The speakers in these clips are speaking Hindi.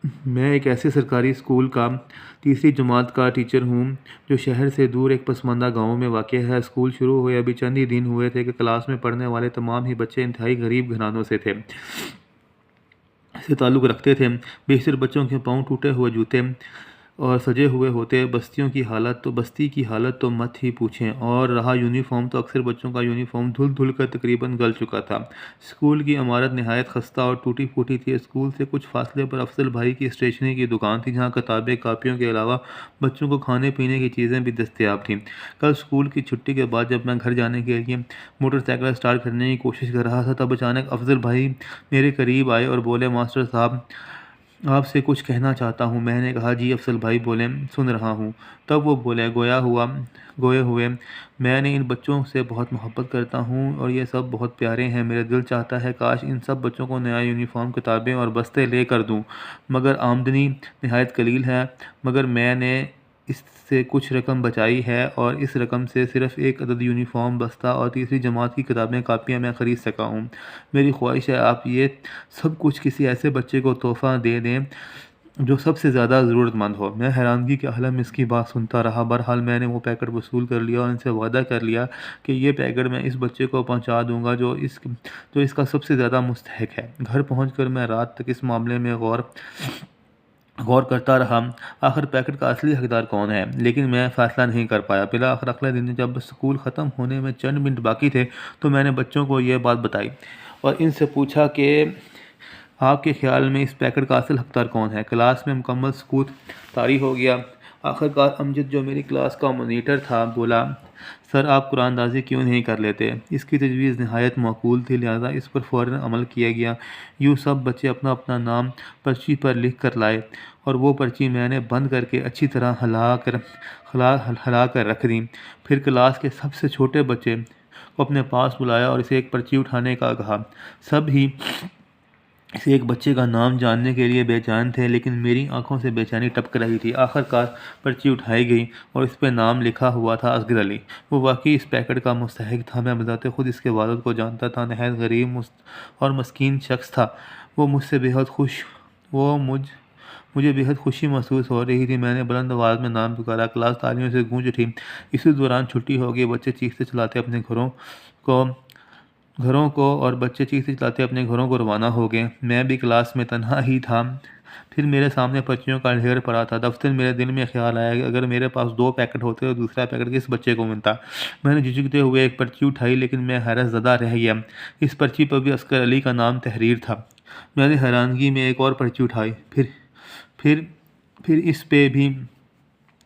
मैं एक ऐसे सरकारी स्कूल का तीसरी जमात का टीचर हूँ जो शहर से दूर एक पसमानदा गांव में वाक़ है। स्कूल शुरू हुए अभी चंद ही दिन हुए थे कि क्लास में पढ़ने वाले तमाम ही बच्चे इंतहाई गरीब घरानों से ताल्लुक़ रखते थे। बेशतर बच्चों के पाँव टूटे हुए जूते और सजे हुए होते। बस्ती की हालत तो मत ही पूछें, और रहा यूनिफ़ॉर्म तो अक्सर बच्चों का यूनिफ़ॉर्म धुल धुल कर तकरीबन गल चुका था। स्कूल की इमारत निहायत खस्ता और टूटी फूटी थी। स्कूल से कुछ फासले पर अफजल भाई की स्टेशनरी की दुकान थी, जहाँ किताबें कापियों के अलावा बच्चों को खाने पीने की चीज़ें भी दस्तयाब थीं। कल स्कूल की छुट्टी के बाद जब मैं घर जाने के लिए मोटरसाइकिल स्टार्ट करने की कोशिश कर रहा था, तब अचानक अफजल भाई मेरे करीब आए और बोले, मास्टर साहब, आपसे कुछ कहना चाहता हूँ। मैंने कहा, जी अफसल भाई बोलें, सुन रहा हूँ। तब वो बोले, गोए हुए, मैंने इन बच्चों से बहुत मोहब्बत करता हूँ और ये सब बहुत प्यारे हैं। मेरा दिल चाहता है काश इन सब बच्चों को नया यूनिफ़ॉर्म, किताबें और बस्ते ले कर दूँ, मगर आमदनी नहायत कलील है। मगर मैंने इससे कुछ रकम बचाई है और इस रकम से सिर्फ़ एक अदद यूनिफ़ॉर्म, बस्ता और तीसरी जमात की किताबें कापियाँ मैं ख़रीद सका हूँ। मेरी ख्वाहिश है आप ये सब कुछ किसी ऐसे बच्चे को तोहफ़ा दे दें जो सबसे ज़्यादा ज़रूरतमंद हो। मैं हैरानगी के आलम में इसकी बात सुनता रहा। बहरहाल मैंने वो पैकेट वसूल कर लिया और इनसे वादा कर लिया कि ये पैकेट मैं इस बच्चे को पहुंचा दूंगा जो इसका सबसे ज़्यादा मुस्तहिक है। घर पहुंचकर मैं रात तक इस मामले में गौर गौर करता रहा, आखिर पैकेट का असली हकदार कौन है, लेकिन मैं फ़ैसला नहीं कर पाया। फिर आखिर अगले दिन जब स्कूल ख़त्म होने में चंद मिनट बाकी थे, तो मैंने बच्चों को ये बात बताई और इनसे पूछा कि आपके ख़्याल में इस पैकेट का असल हकदार कौन है। क्लास में मुकम्मल सुकूत तारी हो गया। आखिरकार अमजद, जो मेरी क्लास का मॉनिटर था, बोला, सर आप कुरानदाज़ी क्यों नहीं कर लेते। इसकी तजवीज़ नहायत माकूल थी, लिहाजा इस पर फ़ौरन अमल किया गया। यूँ सब बच्चे अपना अपना नाम पर्ची पर लिख कर लाए और वो पर्ची मैंने बंद करके अच्छी तरह हला कर रख दी। फिर क्लास के सबसे छोटे बच्चे को अपने पास बुलाया और इसे एक पर्ची उठाने का कहा। सब ही इस एक बच्चे का नाम जानने के लिए बेचैन थे, लेकिन मेरी आंखों से बेचैनी टपक रही थी। आखिरकार पर्ची उठाई गई और इस पर नाम लिखा हुआ था, असगर अली। वो वाकई इस पैकेट का मुस्तहिक था। मैं बजाते खुद इसके वालिद को जानता था। नहायत गरीब और मस्कीन शख्स था वो। मुझसे बेहद खुश वो मुझे बेहद खुशी महसूस हो रही थी। मैंने बुलंद आवाज़ में नाम पुकारा। क्लास तालियों से गूंज उठी। इसी दौरान छुट्टी हो गई। बच्चे चीखते चिल्लाते अपने घरों को और बच्चे चीखते चिल्लाते अपने घरों को रवाना हो गए। मैं भी क्लास में तन्हा ही था। फिर मेरे सामने पर्चियों का ढेर पड़ा था। दफ्तर मेरे दिल में ख्याल आया कि अगर मेरे पास 2 पैकेट होते तो दूसरा पैकेट किस बच्चे को मिलता। मैंने झिझकते हुए एक पर्ची उठाई, लेकिन मैं हैरत ज़दा रह गया। इस पर्ची पर भी असगर अली का नाम तहरीर था। मैंने हैरानगी में एक और पर्ची उठाई। फिर फिर इस पे भी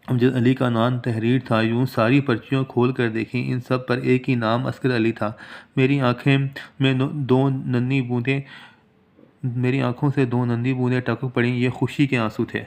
अमजद अली का नाम तहरीर था। यूँ सारी पर्चियाँ खोल कर देखी, इन सब पर एक ही नाम, असगर अली था। मेरी आंखें में दो नन्ही बूंदें मेरी आंखों से 2 नन्ही बूंदें टपक पड़ीं। ये खुशी के आंसू थे।